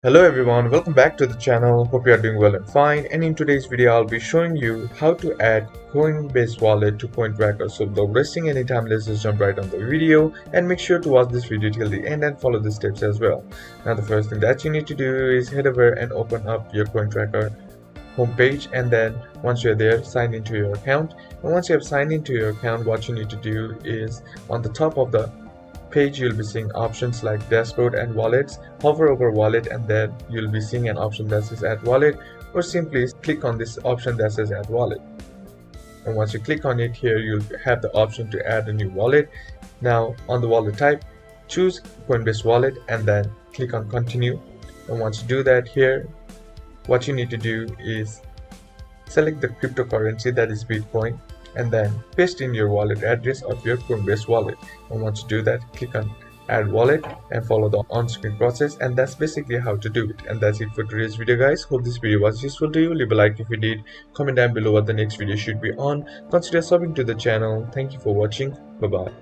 Hello everyone, welcome back to the channel. Hope you are doing well and fine. And in today's video, I'll be showing you how to add Coinbase wallet to CoinTracker. So without wasting any time, let's just jump right on the video and make sure to watch this video till the end and follow the steps as well. Now the first thing that you need to do is head over and open up your CoinTracker homepage, and then once you're there, sign into your account. And once you have signed into your account, what you need to do is on the top of the page you'll be seeing options like dashboard and wallets. Hover over wallet and then you'll be seeing an option that says add wallet, or simply click on this option that says add wallet. And once you click on it, here you'll have the option to add a new wallet. Now on the wallet type, choose Coinbase wallet and then click on continue. And once you do that, here what you need to do is select the cryptocurrency, that is Bitcoin, and then paste in your wallet address of your Coinbase wallet. And once you do that, click on add wallet and follow the on-screen process, and that's basically how to do it. And that's it for today's video, guys. Hope this video was useful to you. Leave a like if you did, comment down below what the next video should be on, consider subbing to the channel. Thank you for watching. Bye bye.